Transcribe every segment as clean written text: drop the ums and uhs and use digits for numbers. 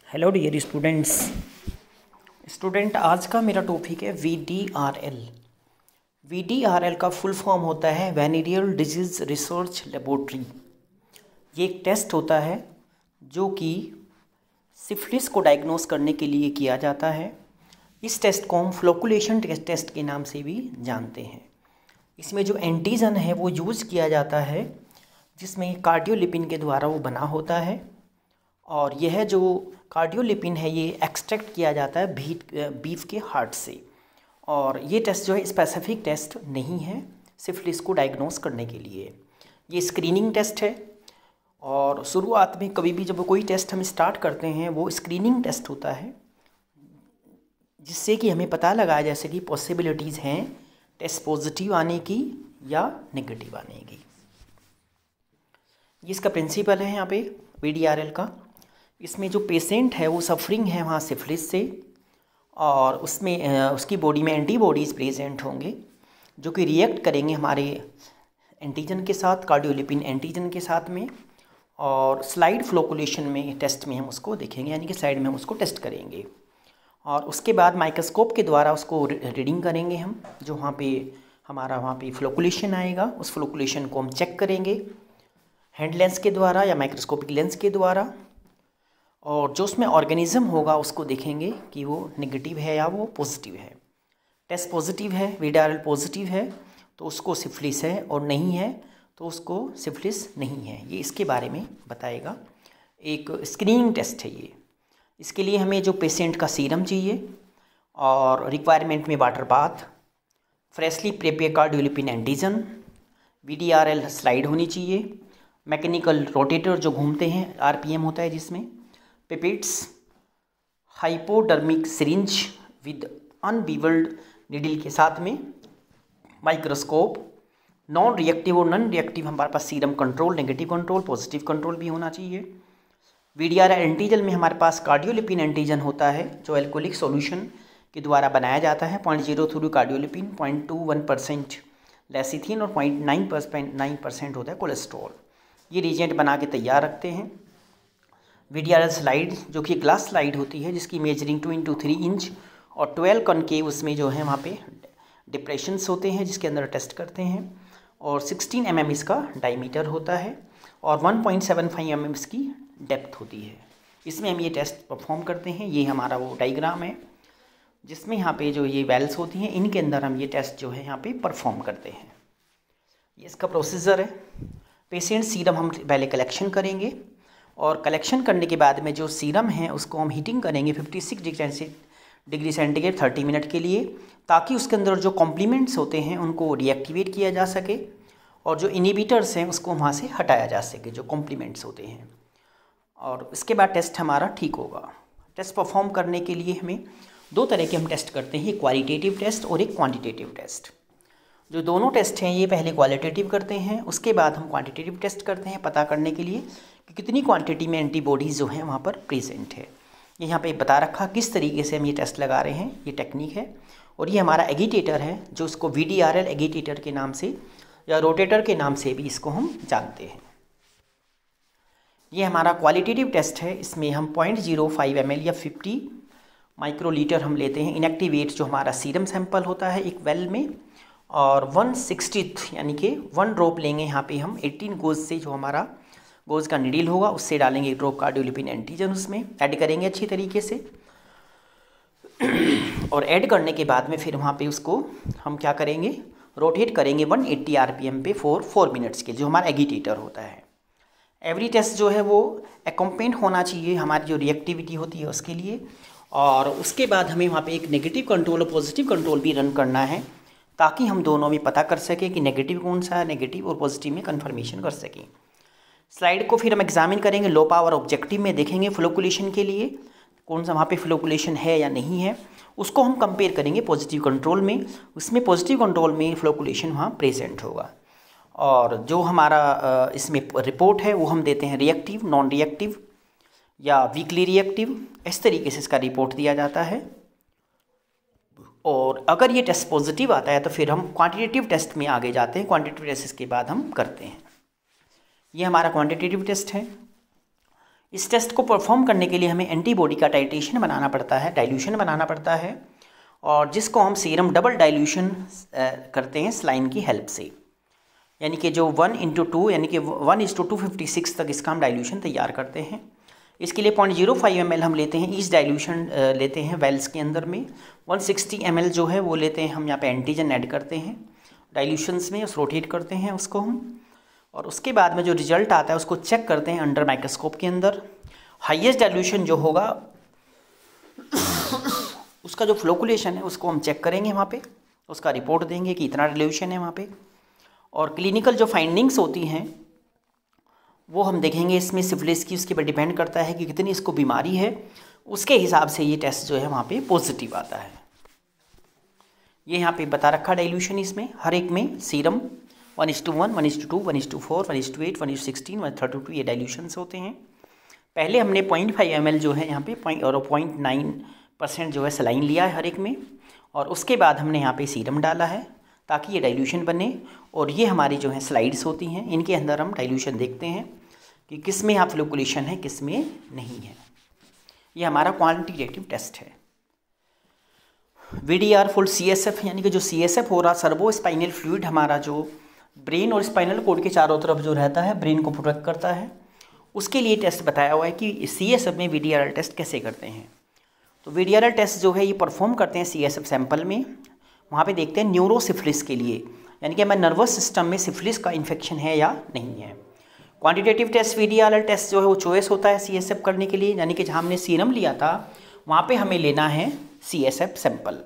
Hello dear student आज का मेरा टॉपिक है वी डी आर एल का फुल फॉर्म होता है वेनेरियल डिजीज़ रिसर्च लेबोरेटरी। ये एक टेस्ट होता है जो कि सिफिलिस को डायग्नोस करने के लिए किया जाता है। इस टेस्ट को हम फ्लोकुलेशन टेस्ट के नाम से भी जानते हैं। इसमें जो एंटीजन है वो यूज़ किया जाता है जिसमें कार्डियोलिपिन के द्वारा वो बना होता है, और यह जो कार्डियोलिपिन है ये एक्सट्रैक्ट किया जाता है बीफ के हार्ट से। और ये टेस्ट जो है स्पेसिफिक टेस्ट नहीं है सिफिलिस को डायग्नोस करने के लिए, ये स्क्रीनिंग टेस्ट है। और शुरुआत में कभी भी जब कोई टेस्ट हम स्टार्ट करते हैं वो स्क्रीनिंग टेस्ट होता है, जिससे कि हमें पता लगाया जैसे कि पॉसिबिलिटीज़ हैं टेस्ट पॉजिटिव आने की या नेगेटिव आने की। ये इसका प्रिंसिपल है यहाँ पे वीडीआरएल का। इसमें जो पेशेंट है वो सफरिंग है वहाँ सिफिलिस से, और उसमें उसकी बॉडी में एंटीबॉडीज़ प्रेजेंट होंगे जो कि रिएक्ट करेंगे हमारे एंटीजन के साथ, कार्डियोलिपिन एंटीजन के साथ में। और स्लाइड फ्लोकुलेशन में टेस्ट में हम उसको देखेंगे, यानी कि स्लाइड में हम उसको टेस्ट करेंगे। और उसके बाद माइक्रोस्कोप के द्वारा उसको रीडिंग करेंगे हम, जो वहाँ पे हमारा वहाँ पे फ्लोकुलेशन आएगा उस फ्लोकुलेशन को हम चेक करेंगे हैंड लेंस के द्वारा या माइक्रोस्कोपिक लेंस के द्वारा। और जो उसमें ऑर्गेनिज्म होगा उसको देखेंगे कि वो नेगेटिव है या वो पॉजिटिव है। टेस्ट पॉजिटिव है, वीडीआरएल पॉजिटिव है तो उसको सिफिलिस है, और नहीं है तो उसको सिफिलिस नहीं है। ये इसके बारे में बताएगा। एक स्क्रीनिंग टेस्ट है ये। इसके लिए हमें जो पेशेंट का सीरम चाहिए, और रिक्वायरमेंट में water bath, freshly prepare cardiolipin antigen, VDRL slide होनी चाहिए, मैकेनिकल रोटेटर जो घूमते हैं आरपीएम होता है जिसमें, pipettes, hypodermic syringe with unbevelled needle के साथ में, माइक्रोस्कोप, नॉन रिएक्टिव और नॉन रिएक्टिव हमारे पास serum control, negative control, positive control भी होना चाहिए। वीडीआरएल एंटीजन में हमारे पास कार्डियोलिपिन एंटीजन होता है जो एल्कोहलिक सॉल्यूशन के द्वारा बनाया जाता है। 0.03 कार्डियोलिपिन, 0.21% लेसिथिन और 0.9% होता है कोलेस्ट्रॉल। ये रिएजेंट बना के तैयार रखते हैं। वीडीआरएल स्लाइड जो कि ग्लास स्लाइड होती है जिसकी मेजरिंग 2 × 3 इंच और 12 कॉनकेव उसमें जो है वहाँ पे डिप्रेशंस होते हैं जिसके अंदर टेस्ट करते हैं, और 16 mm इसका डायमीटर होता है और 1.75 mm इसकी डेप्थ होती है। इसमें हम ये टेस्ट परफॉर्म करते हैं। ये हमारा वो डायग्राम है जिसमें यहाँ पे जो ये वेल्स होती हैं इनके अंदर हम ये टेस्ट जो है यहाँ पे परफॉर्म करते हैं। ये इसका प्रोसीजर है। पेशेंट सीरम हम पहले कलेक्शन करेंगे, और कलेक्शन करने के बाद में जो सीरम है उसको हम हीटिंग करेंगे 56 डिग्री सेंटीग्रेड 30 मिनट के लिए, ताकि उसके अंदर जो कॉम्प्लीमेंट्स होते हैं उनको डीएक्टिवेट किया जा सके, और जो इनिबिटर्स हैं उसको वहाँ से हटाया जा सके जो कॉम्प्लीमेंट्स होते हैं। और इसके बाद टेस्ट हमारा ठीक होगा। टेस्ट परफॉर्म करने के लिए हमें दो तरह के हम टेस्ट करते हैं, एक क्वालिटेटिव टेस्ट और एक क्वान्टिटेटिव टेस्ट। जो दोनों टेस्ट हैं ये पहले क्वालिटेटिव करते हैं, उसके बाद हम क्वांटिटेटिव टेस्ट करते हैं पता करने के लिए कि कितनी क्वांटिटी में एंटीबॉडीज़ जो हैं वहाँ पर प्रेजेंट है। ये यहाँ पे बता रखा किस तरीके से हम ये टेस्ट लगा रहे हैं, ये टेक्निक है। और ये हमारा एगिटेटर है जो इसको वीडीआरएल एगिटेटर के नाम से या रोटेटर के नाम से भी इसको हम जानते हैं। ये हमारा क्वालिटेटिव टेस्ट है। इसमें हम 0.05 ml या 50 माइक्रोलीटर हम लेते हैं इनएक्टिवेट जो हमारा सीरम सैंपल होता है एक वेल में, और 1/60 यानी कि 1 ड्रॉप लेंगे यहाँ पे हम 18 गोज से, जो हमारा गोज का निडल होगा उससे डालेंगे 1 ड्रॉप कार्डियोलिपिन एंटीजन, उसमें ऐड करेंगे अच्छी तरीके से। और ऐड करने के बाद में फिर वहाँ पे उसको हम क्या करेंगे, रोटेट करेंगे 180 RPM पे 4 मिनट्स के, जो हमारा एगिटेटर होता है। एवरी टेस्ट जो है वो एकम्पेंट होना चाहिए हमारी जो रिएक्टिविटी होती है उसके लिए, और उसके बाद हमें वहाँ पे एक नेगेटिव कंट्रोल और पॉजिटिव कंट्रोल भी रन करना है, ताकि हम दोनों में पता कर सकें कि नेगेटिव कौन सा है, नेगेटिव और पॉजिटिव में कंफर्मेशन कर सकें। स्लाइड को फिर हम एग्जामिन करेंगे, लो पावर ऑब्जेक्टिव में देखेंगे फ्लोकुलेशन के लिए कौन सा वहाँ पे फ्लोकुलेशन है या नहीं है, उसको हम कंपेयर करेंगे पॉजिटिव कंट्रोल में। उसमें पॉजिटिव कंट्रोल में फ्लोकुलेशन वहाँ प्रेजेंट होगा, और जो हमारा इसमें रिपोर्ट है वो हम देते हैं रिएक्टिव, नॉन रिएक्टिव या वीकली रिएक्टिव, इस तरीके से इसका रिपोर्ट दिया जाता है। और अगर ये टेस्ट पॉजिटिव आता है तो फिर हम क्वांटिटेटिव टेस्ट में आगे जाते हैं। क्वांटिटेटिव टेस्ट के बाद हम करते हैं। ये हमारा क्वांटिटेटिव टेस्ट है। इस टेस्ट को परफॉर्म करने के लिए हमें एंटीबॉडी का टाइट्रेशन बनाना पड़ता है, डाइल्यूशन बनाना पड़ता है, और जिसको हम सीरम डबल डाइल्यूशन करते हैं सलाइन की हेल्प से, यानी कि जो 1:2 यानी कि 1:256 तक इसका हम डाइल्यूशन तैयार करते हैं। इसके लिए 0.05 ml हम लेते हैं, ईच डाइल्यूशन लेते हैं वेल्स के अंदर में। 160 ml जो है वो लेते हैं हम, यहाँ पे एंटीजन ऐड करते हैं डाइल्यूशंस में, उस रोटेट करते हैं उसको हम, और उसके बाद में जो रिजल्ट आता है उसको चेक करते हैं अंडर माइक्रोस्कोप के अंदर। हाईएस्ट डाइल्यूशन जो होगा उसका जो फ्लोकुलेशन है उसको हम चेक करेंगे वहाँ पे, उसका रिपोर्ट देंगे कि इतना डाइल्यूशन है वहाँ पे, और क्लिनिकल जो फाइंडिंग्स होती हैं वो हम देखेंगे इसमें सिफिलिस की, उसके पर डिपेंड करता है कि कितनी इसको बीमारी है, उसके हिसाब से ये टेस्ट जो है वहाँ पे पॉजिटिव आता है। ये यहाँ पे बता रखा डाइल्यूशन इसमें हर एक में सीरम 1:1, 1:2, 1:4, 1:8, 1:16, 1:32 ये डाइल्यूशंस होते हैं। पहले हमने 0.5 ml जो है यहाँ पे 0.9% जो है सलाइन लिया है हर एक में, और उसके बाद हमने यहाँ पे सीरम डाला है ताकि ये डाइल्यूशन बने। और ये हमारी जो है स्लाइड्स होती हैं, इनके अंदर हम डाइल्यूशन देखते हैं कि किस में यहाँ फ्लोकुलेशन है किस में नहीं है। ये हमारा क्वांटिटेटिव टेस्ट है। VDR फुल CSF यानी कि जो CSF हो रहा सर्वो स्पाइनल फ्लूइड हमारा जो ब्रेन और स्पाइनल कोड के चारों तरफ जो रहता है, ब्रेन को प्रोटेक्ट करता है, उसके लिए टेस्ट बताया हुआ है कि CSF में VDRL टेस्ट कैसे करते हैं। तो VDRL टेस्ट जो है ये परफॉर्म करते हैं CSF सैंपल में, वहाँ पे देखते हैं न्यूरोसिफिलिस के लिए, यानी कि हमारे नर्वस सिस्टम में सिफिलिस का इन्फेक्शन है या नहीं है। क्वांटिटेटिव टेस्ट VDRL टेस्ट जो है वो चॉइस होता है CSF करने के लिए, यानी कि जहाँ हमने सीरम लिया था वहाँ पे हमें लेना है CSF सैंपल।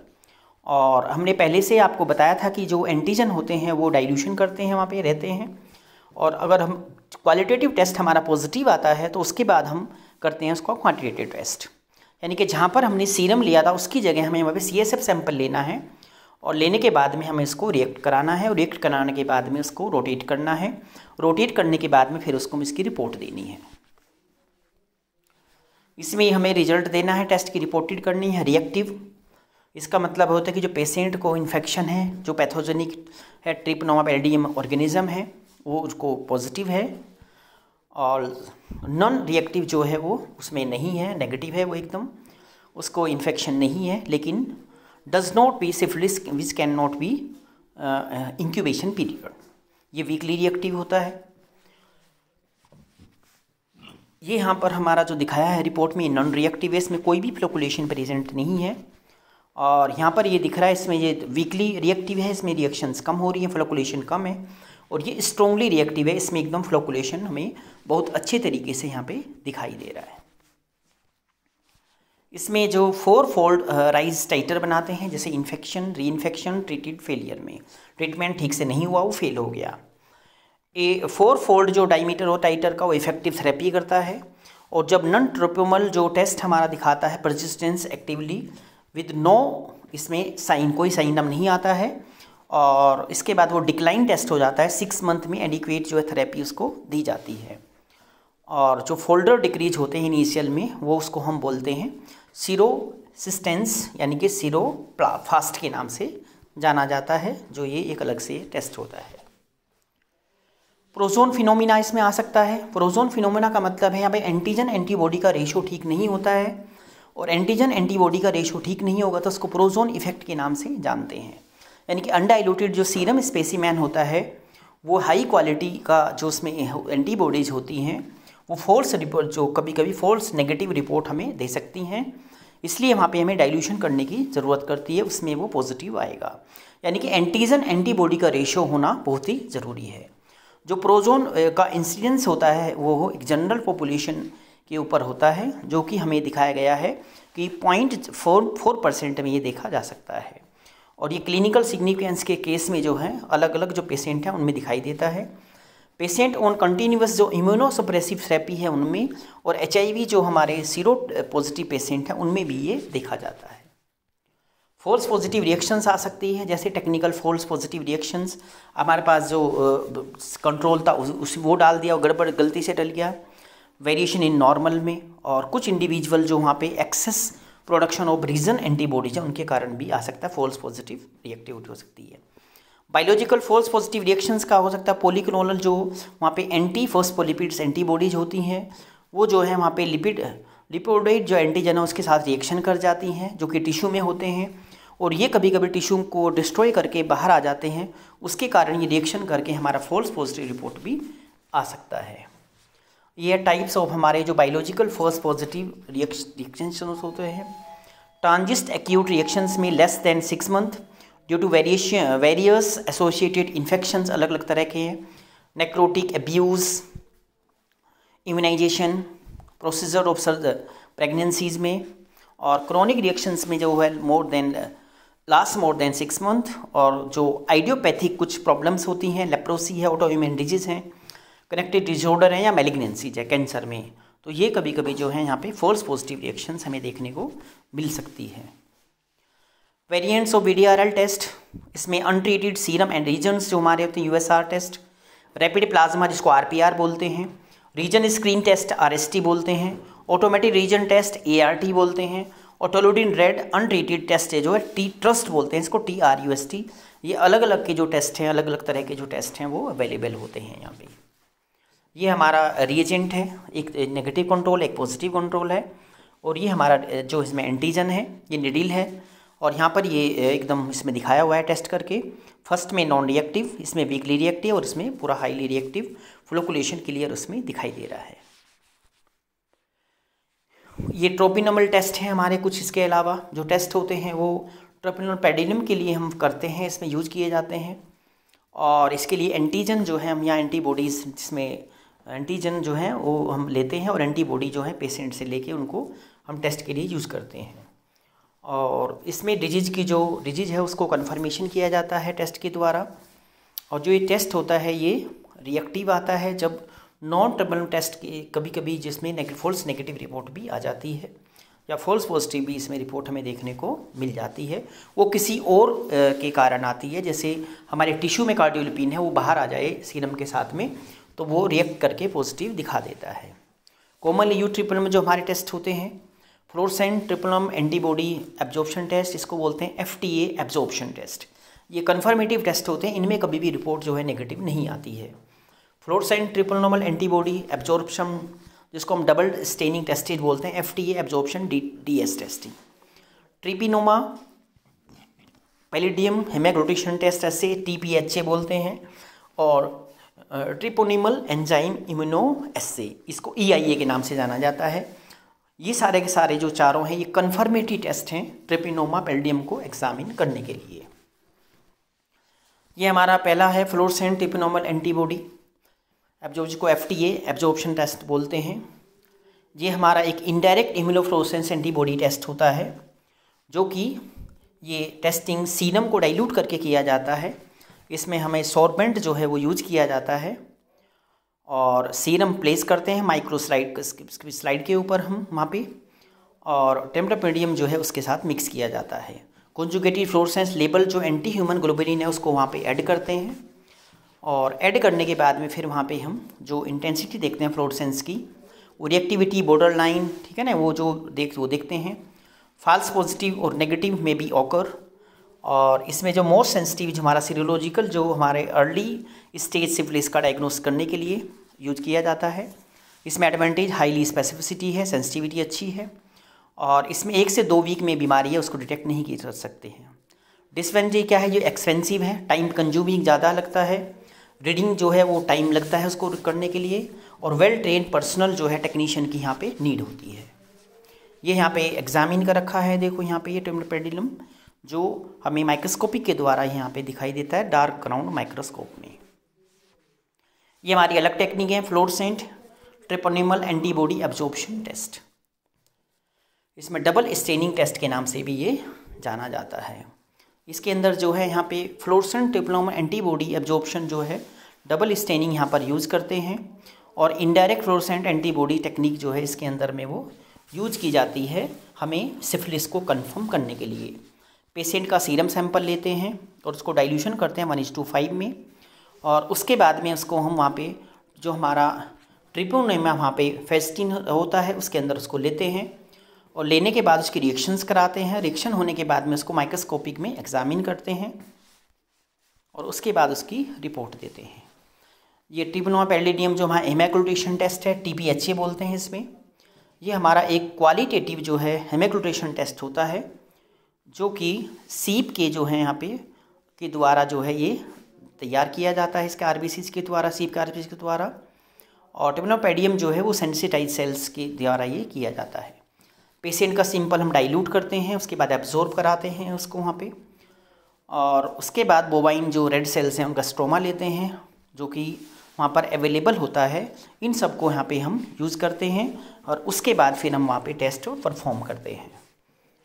और हमने पहले से आपको बताया था कि जो एंटीजन होते हैं वो डाइल्यूशन करते हैं, वहाँ पे रहते हैं, और अगर हम क्वालिटेटिव टेस्ट हमारा पॉजिटिव आता है तो उसके बाद हम करते हैं उसका क्वांटिटेटिव टेस्ट, यानी कि जहाँ पर हमने सीरम लिया था उसकी जगह हमें वहाँ पे CSF सैंपल लेना है, और लेने के बाद में हमें इसको रिएक्ट कराना है, और रिएक्ट कराने के बाद में उसको रोटेट करना है, रोटेट करने के बाद में फिर उसको इसकी रिपोर्ट देनी है। इसमें हमें रिजल्ट देना है, टेस्ट की रिपोर्टेड करनी है। रिएक्टिव इसका मतलब होता है कि जो पेशेंट को इन्फेक्शन है, जो पैथोजेनिक है, ट्रिपनोमा पैल्डियम ऑर्गेनिज्म है, वो उसको पॉजिटिव है, और नॉन रिएक्टिव जो है वो उसमें नहीं है, नेगेटिव है वो एकदम, उसको इन्फेक्शन नहीं है, लेकिन does not be syphilis which can not be incubation period, ये वीकली रिएक्टिव होता है। ये यहाँ पर हमारा जो दिखाया है रिपोर्ट में नॉन रिएक्टिव है, इसमें कोई भी फ्लोकुलेशन प्रेजेंट नहीं है, और यहाँ पर ये दिख रहा है इसमें ये वीकली रिएक्टिव है, इसमें रिएक्शंस कम हो रही हैं, फ्लोकुलेशन कम है, और ये स्ट्रॉन्गली रिएक्टिव है, इसमें एकदम फ्लोकुलेशन हमें बहुत अच्छे तरीके से यहाँ पे दिखाई दे रहा है। इसमें जो 4 फोल्ड राइज टाइटर बनाते हैं, जैसे इन्फेक्शन, री इन्फेक्शन, ट्रीटेड फेलियर में ट्रीटमेंट ठीक से नहीं हुआ, वो फेल हो गया। 4 फोल्ड जो डायमीटर हो टाइटर का वो इफेक्टिव थेरेपी करता है, और जब नॉन ट्रोपोमल जो टेस्ट हमारा दिखाता है परसिस्टेंस एक्टिवली विद नो, इसमें साइन कोई साइन नम नहीं आता है, और इसके बाद वो डिक्लाइन टेस्ट हो जाता है, 6 मंथ में एडिक्वेट जो है थेरेपी उसको दी जाती है। और जो फोल्डर डिक्रीज होते हैं इनिशियल में वो उसको हम बोलते हैं सीरोसिस्टेंस, यानी कि सीरो फास्ट के नाम से जाना जाता है, जो ये एक अलग से टेस्ट होता है। प्रोजोन फिनोमिना इसमें आ सकता है। प्रोजोन फिनोमिना का मतलब है यहाँ पे एंटीजन एंटीबॉडी का रेशो ठीक नहीं होता है, और एंटीजन एंटीबॉडी का रेशो ठीक नहीं होगा तो उसको प्रोजोन इफेक्ट के नाम से जानते हैं। यानी कि अनडाइल्यूटेड जो सीरम स्पेसिमेन होता है वो हाई क्वालिटी का जो उसमें एंटीबॉडीज होती हैं वो फॉल्स रिपोर्ट, जो कभी कभी फॉल्स नेगेटिव रिपोर्ट हमें दे सकती हैं, इसलिए वहाँ पे हमें डाइल्यूशन करने की ज़रूरत करती है, उसमें वो पॉजिटिव आएगा। यानी कि एंटीजन एंटीबॉडी का रेशो होना बहुत ही ज़रूरी है। जो प्रोजोन का इंसिडेंस होता है वो एक जनरल पॉपुलेशन के ऊपर होता है, जो कि हमें दिखाया गया है कि 0.44% में ये देखा जा सकता है, और ये क्लिनिकल सिग्निफिकेंस के केस में जो है अलग अलग जो पेशेंट हैं उनमें दिखाई देता है। पेशेंट ऑन कंटिन्यूस जो इम्यूनोसप्रेसिव थेरेपी है उनमें, और HIV जो हमारे सीरो पॉजिटिव पेशेंट हैं उनमें भी ये देखा जाता है। फॉल्स पॉजिटिव रिएक्शंस आ सकती है, जैसे टेक्निकल फॉल्स पॉजिटिव रिएक्शंस, हमारे पास जो कंट्रोल था उस वो डाल दिया और गड़बड़ गलती से डल गया, वेरिएशन इन नॉर्मल में, और कुछ इंडिविजुअल जो वहाँ पे excess production of reagin antibodies है उनके कारण भी आ सकता है, फॉल्स पॉजिटिव रिएक्टिविटी हो सकती है। बायोलॉजिकल फॉल्स पॉजिटिव रिएक्शंस का हो सकता है पॉलीक्लोनल, जो वहाँ पे एंटी फॉस्फोलिपिड्स एंटीबॉडीज होती हैं वो जो है वहाँ पे लिपिडोइड जो एंटीजन है उसके साथ रिएक्शन कर जाती हैं, जो कि टिश्यू में होते हैं, और ये कभी कभी टिश्यू को डिस्ट्रॉय करके बाहर आ जाते हैं। उसके कारण ये रिएक्शन करके हमारा फॉल्स पॉजिटिव रिपोर्ट भी आ सकता है। ये टाइप्स ऑफ हमारे जो बायोलॉजिकल फॉल्स पॉजिटिव रिएक्शंस होते हैं। ट्रांजिट एक्यूट रिएक्शंस में less than 6 month due to various associated infections, अलग अलग तरह के हैं। Necrotic abuse, immunisation, procedure of pregnancies में, और क्रोनिक रिएक्शंस में जो है लास्ट मोर देन 6 मंथ, और जो आइडियोपैथिक कुछ प्रॉब्लम्स होती हैं, लेप्रोसी है, ऑटोइम्यून डिजीज़ हैं, कनेक्टेड डिसऑर्डर है, या मैलिग्नेंसीज है कैंसर में, तो ये कभी कभी जो है यहाँ पे फॉल्स पॉजिटिव रिएक्शंस हमें देखने को मिल सकती है। वेरिएंट्स ऑफ VDRL टेस्ट, इसमें अनट्रीटेड सीरम एंड रीजन्स जो हमारे होते हैं USR टेस्ट, रैपिड प्लाज्मा जिसको RPR बोलते हैं, रीजन स्क्रीन टेस्ट RST बोलते हैं, ऑटोमेटिक रीजन टेस्ट ART बोलते हैं, ऑटोलोडिन रेड अनट्रीटेड टेस्ट है जो है ट्रस्ट बोलते हैं इसको TRUST। ये अलग अलग के जो टेस्ट हैं, अलग अलग तरह के जो टेस्ट हैं वो अवेलेबल होते हैं यहाँ पे। ये हमारा रिएजेंट है, एक नेगेटिव कंट्रोल एक पॉजिटिव कंट्रोल है, और ये हमारा जो इसमें एंटीजन है ये निडिल है, और यहाँ पर ये एकदम इसमें दिखाया हुआ है टेस्ट करके। फर्स्ट में नॉन रिएक्टिव, इसमें वीकली रिएक्टिव, और इसमें पूरा हाईली रिएक्टिव, फ्लोकुलेशन क्लियर उसमें दिखाई दे रहा है। ये ट्रोपिनमल टेस्ट है हमारे कुछ। इसके अलावा जो टेस्ट होते हैं वो ट्रोपिनल पेडिनम के लिए हम करते हैं, इसमें यूज किए जाते हैं, और इसके लिए एंटीजन जो है हम यहाँ एंटीबॉडीज़, जिसमें एंटीजन जो है वो हम लेते हैं, और एंटीबॉडी जो है पेशेंट से लेके उनको हम टेस्ट के लिए यूज़ करते हैं। और इसमें डिजीज़ है उसको कन्फर्मेशन किया जाता है टेस्ट के द्वारा। और जो ये टेस्ट होता है ये रिएक्टिव आता है जब नॉन ट्रिपल टेस्ट के कभी कभी जिसमें फॉल्स नेगेटिव रिपोर्ट भी आ जाती है, या फॉल्स पॉजिटिव भी इसमें रिपोर्ट हमें देखने को मिल जाती है। वो किसी और के कारण आती है, जैसे हमारे टिश्यू में कार्डियोलिपिन है वो बाहर आ जाए सीरम के साथ में, तो वो रिएक्ट करके पॉजिटिव दिखा देता है। कॉमनली यूज ट्रिपलम में जो हमारे टेस्ट होते हैं, फ्लोरेसेंट ट्रिपलम एंटीबॉडी एब्जॉर्प्शन टेस्ट, इसको बोलते हैं FTA एब्जॉर्प्शन टेस्ट। ये कन्फर्मेटिव टेस्ट होते हैं, इनमें कभी भी रिपोर्ट जो है नेगेटिव नहीं आती है। फ्लोरेसेंट ट्रिपल एंटीबॉडी एब्जॉर्प्शन, जिसको हम डबल स्टेनिंग टेस्टेड बोलते हैं, FTA एब्जॉर्प्शन DS टेस्टिंग। ट्रिपिनोमा पैलिडियम हेमाग्लूटिनेशन टेस्ट, ऐसे TPHA बोलते हैं, और ट्रिपोनिमल एंजाइम इम्यूनोएस्से, इसको EIA के नाम से जाना जाता है। ये सारे के सारे जो चारों हैं ये कन्फर्मेटरी टेस्ट हैं ट्रिपिनोमा पैलिडियम को एग्जामिन करने के लिए। ये हमारा पहला है फ्लोरेसेंट ट्रिपिनोमल एंटीबॉडी जिसको FTA एब्जॉर्प्शन टेस्ट बोलते हैं। ये हमारा एक इनडायरेक्ट इम्यूनोफ्लोरेसेंस एंटीबॉडी टेस्ट होता है, जो कि ये टेस्टिंग सीरम को डाइल्यूट करके किया जाता है। इसमें हमें सॉर्बेंट जो है वो यूज किया जाता है, और सीरम प्लेस करते हैं माइक्रो स्लाइड के ऊपर हम वहाँ पे, और टेम्परापेडियम जो है उसके साथ मिक्स किया जाता है। कॉन्जुगेटेड फ्लोरेसेंस लेबल जो एंटी ह्यूमन ग्लोबुलिन है उसको वहाँ पे ऐड करते हैं, और ऐड करने के बाद में फिर वहाँ पे हम जो इंटेंसिटी देखते हैं फ्लोरेसेंस की, वो रिएक्टिविटी बॉर्डर लाइन, ठीक है ना, वो देखते हैं। फॉल्स पॉजिटिव और नेगेटिव में भी ऑकर, और इसमें जो मोस्ट सेंसिटिव जो हमारा सीरोलॉजिकल जो हमारे अर्ली स्टेज सिफिलिस का डायग्नोस करने के लिए यूज किया जाता है। इसमें एडवांटेज हाईली स्पेसिफिसिटी है, सेंसिटिविटी अच्छी है, और इसमें 1 से 2 वीक में बीमारी है उसको डिटेक्ट नहीं की जा सकते हैं। डिसएडवांटेज क्या है, जो एक्सपेंसिव है, टाइम कंज्यूमिंग ज़्यादा लगता है, रीडिंग जो है वो टाइम लगता है उसको करने के लिए, और वेल ट्रेन पर्सनल जो है टेक्नीशियन की यहाँ पे नीड होती है। ये यहाँ पे एग्जामिन कर रखा है, देखो यहाँ पे ये टेम्परापेडियम जो हमें माइक्रोस्कोपिक के द्वारा यहाँ पे दिखाई देता है डार्क ग्राउंड माइक्रोस्कोप में। ये हमारी अलग टेक्निक है फ्लोरेसेंट ट्रिपोनिमल एंटीबॉडी एब्जॉर्प्शन टेस्ट। इसमें डबल स्टेनिंग टेस्ट के नाम से भी ये जाना जाता है। इसके अंदर जो है यहाँ पे फ्लोरेसेंट ट्रिपोनिमल एंटीबॉडी एब्जॉर्प्शन जो है डबल स्टेनिंग यहाँ पर यूज़ करते हैं, और इनडायरेक्ट फ्लोरेसेंट एंटीबॉडी टेक्निक जो है इसके अंदर में वो यूज की जाती है हमें सिफिलिस को कंफर्म करने के लिए। पेशेंट का सीरम सैंपल लेते हैं और उसको डाइल्यूशन करते हैं 1:5 में, और उसके बाद में उसको हम वहाँ पे जो हमारा ट्रिपोनिमा वहाँ पे फेस्टिन होता है उसके अंदर उसको लेते हैं, और लेने के बाद उसकी रिएक्शंस कराते हैं। रिएक्शन होने के बाद में उसको माइक्रोस्कोपिक में एग्जामिन करते हैं, और उसके बाद उसकी रिपोर्ट देते हैं। ये ट्रिपनोमापैलिडियम जो हमारा हेमाग्लूटेशन टेस्ट है, TPHA बोलते हैं इसमें। ये हमारा एक क्वालिटेटिव जो है हेमाग्लूटेशन टेस्ट होता है, जो कि सीप के जो है यहाँ पे के द्वारा जो है ये तैयार किया जाता है, इसके RBCs के द्वारा, सीप के RBCs के द्वारा। और ट्रिपनोमापैलिडियम जो है वो सेंसिटाइज सेल्स के द्वारा ये किया जाता है। पेशेंट का सिंपल हम डाइल्यूट करते हैं, उसके बाद एब्जॉर्ब कराते हैं उसको वहाँ पे, और उसके बाद बोवाइन जो रेड सेल्स हैं उनका स्ट्रोमा लेते हैं, जो कि वहाँ पर अवेलेबल होता है। इन सब को यहाँ पे हम यूज़ करते हैं और उसके बाद फिर हम वहाँ पे टेस्ट परफॉर्म करते हैं।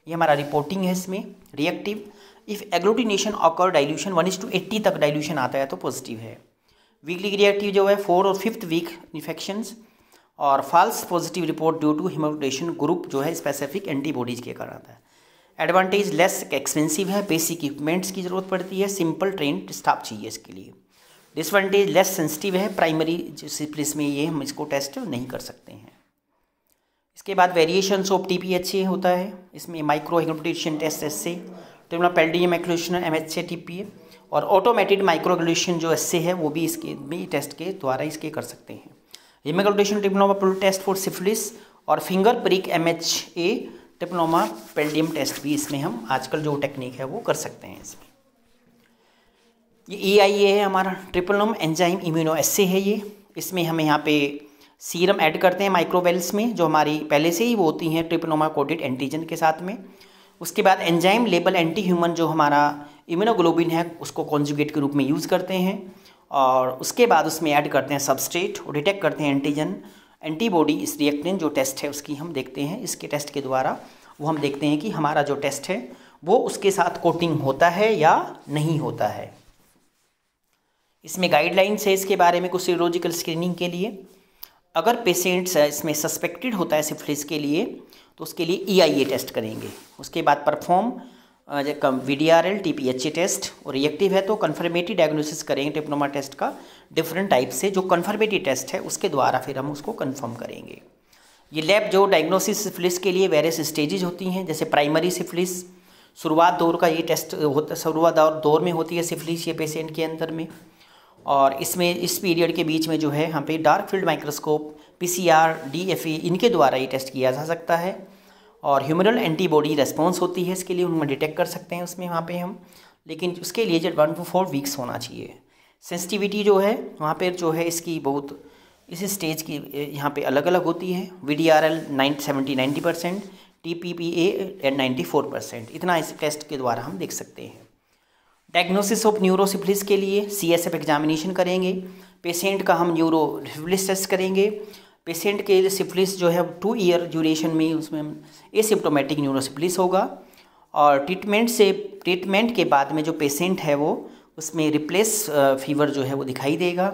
ये हमारा रिपोर्टिंग है इसमें। Reactive, if agglutination occur dilution 1:80 तक डाइल्यूशन आता है तो पॉजिटिव है। वीकली रिएक्टिव जो है 4 और 5th वीक इन्फेक्शंस, और false positive report due to haemagglutination group जो है स्पेसिफिक एंटीबॉडीज़ के कारण आता है। एडवांटेज, लेस एक्सपेंसिव है, बेसिक इक्विपमेंट्स की ज़रूरत पड़ती है, सिंपल ट्रेंड स्टाफ चाहिए इसके लिए। डिसएडवांटेज, लेस सेंसिटिव है, प्राइमरी सिफिलिस में ये हम इसको टेस्ट नहीं कर सकते हैं। इसके बाद वेरिएशंस ऑफ TPHA होता है, इसमें micro agglutination test SA, treponema pallidum agglutination MHA TPA, और ऑटोमेटेड माइक्रो एग्लूटेशन जो SA है वो भी इसके भी टेस्ट के द्वारा इसके कर सकते हैं। हेमाग्लूटेशन ट्रिपनोमापैलिडियम टेस्ट फॉर सिफिलिस और फिंगर प्रिक MHA ट्रिपनोमापैलिडियम टेस्ट भी इसमें हम आजकल जो टेक्निक है वो कर सकते हैं इसमें। ये EIA है हमारा, ट्रिपनोम एंजाइम इम्यूनो एस्से है ये। इसमें हमें यहाँ पे सीरम ऐड करते हैं माइक्रोवेल्स में, जो हमारी पहले से ही वो होती हैं ट्रिपनोमा कोडेड एंटीजन के साथ में। उसके बाद एंजाइम लेबल एंटी ह्यूमन जो हमारा इम्यूनोग्लोबिन है उसको कॉन्जुगेट के रूप में यूज़ करते हैं, और उसके बाद उसमें ऐड करते हैं सबस्ट्रेट और डिटेक्ट करते हैं एंटीजन एंटीबॉडी। इस रिएक्टेंट जो टेस्ट है उसकी हम देखते हैं, इसके टेस्ट के द्वारा वो हम देखते हैं कि हमारा जो टेस्ट है वो उसके साथ कोटिंग होता है या नहीं होता है। इसमें गाइडलाइंस है इसके बारे में कुछ सीरोलॉजिकल स्क्रीनिंग के लिए। अगर पेशेंट्स इसमें सस्पेक्टेड होता है सिफिलिस के लिए तो उसके लिए EIA टेस्ट करेंगे। उसके बाद परफॉर्म VDRL TPHA टेस्ट, और रिएक्टिव है तो कन्फर्मेटरी डायग्नोसिस करेंगे ट्रिपनोमा टेस्ट का डिफरेंट टाइप से। जो कन्फर्मेटरी टेस्ट है उसके द्वारा फिर हम उसको कन्फर्म करेंगे। ये लैब जो डायग्नोसिस सिफिलिस के लिए वेरियस स्टेजेज होती हैं, जैसे प्राइमरी सिफिलिस, शुरुआत दौर का ये टेस्ट होता, शुरुआत दौर में होती है सिफिलिस ये पेशेंट के अंदर में। और इसमें इस पीरियड के बीच में जो है यहाँ पे dark field microscope, PCR, DFA इनके द्वारा ये टेस्ट किया जा सकता है। और ह्यूमरल एंटीबॉडी रेस्पॉन्स होती है इसके लिए, उनमें डिटेक्ट कर सकते हैं उसमें वहाँ पे हम, लेकिन उसके लिए जो 1 to 4 वीक्स होना चाहिए। सेंसिटिविटी जो है वहाँ पर जो है इसकी बहुत इस स्टेज की यहाँ पे अलग अलग होती है। VDRL 70-90%, TPPA 94%, इतना इस टेस्ट के द्वारा हम देख सकते हैं। डायग्नोसिस ऑफ न्यूरोसिफिलिस के लिए CSF एग्जामिनेशन करेंगे, पेशेंट का हम न्यूरोसिफिलिस टेस्ट करेंगे। पेशेंट के लिए सिफिलिस जो है 2 ईयर ड्यूरेशन में उसमें एसिम्प्टोमेटिक न्यूरोसिफिलिस होगा, और ट्रीटमेंट के बाद में जो पेशेंट है वो उसमें रिप्लेस फीवर जो है वो दिखाई देगा।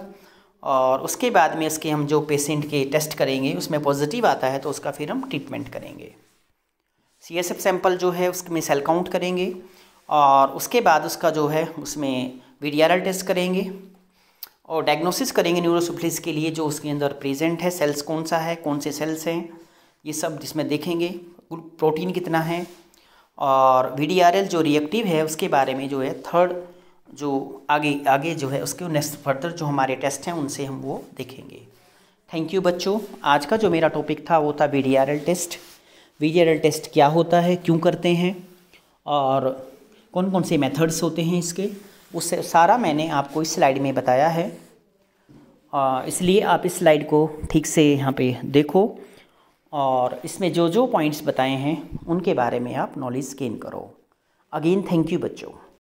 और उसके बाद में इसके हम जो पेशेंट के टेस्ट करेंगे उसमें पॉजिटिव आता है तो उसका फिर हम ट्रीटमेंट करेंगे। CSF सैंपल जो है उसमें सेल काउंट करेंगे, और उसके बाद उसका जो है उसमें VDRL टेस्ट करेंगे और डायग्नोसिस करेंगे न्यूरोसिफिलिस के लिए जो उसके अंदर प्रेजेंट है, सेल्स कौन सा है, कौन से सेल्स हैं, ये सब जिसमें देखेंगे, प्रोटीन कितना है। और VDRL जो रिएक्टिव है उसके बारे में जो है थर्ड जो आगे जो है उसके नेक्स्ट फर्दर जो हमारे टेस्ट हैं उनसे हम वो देखेंगे। थैंक यू बच्चों। आज का जो मेरा टॉपिक था वो था VDRL टेस्ट। VDRL टेस्ट क्या होता है, क्यों करते हैं, और कौन कौन से मेथड्स होते हैं इसके, उससे सारा मैंने आपको इस स्लाइड में बताया है। इसलिए आप इस स्लाइड को ठीक से यहाँ पे देखो, और इसमें जो जो पॉइंट्स बताए हैं उनके बारे में आप नॉलेज गेन करो। अगेन थैंक यू बच्चों।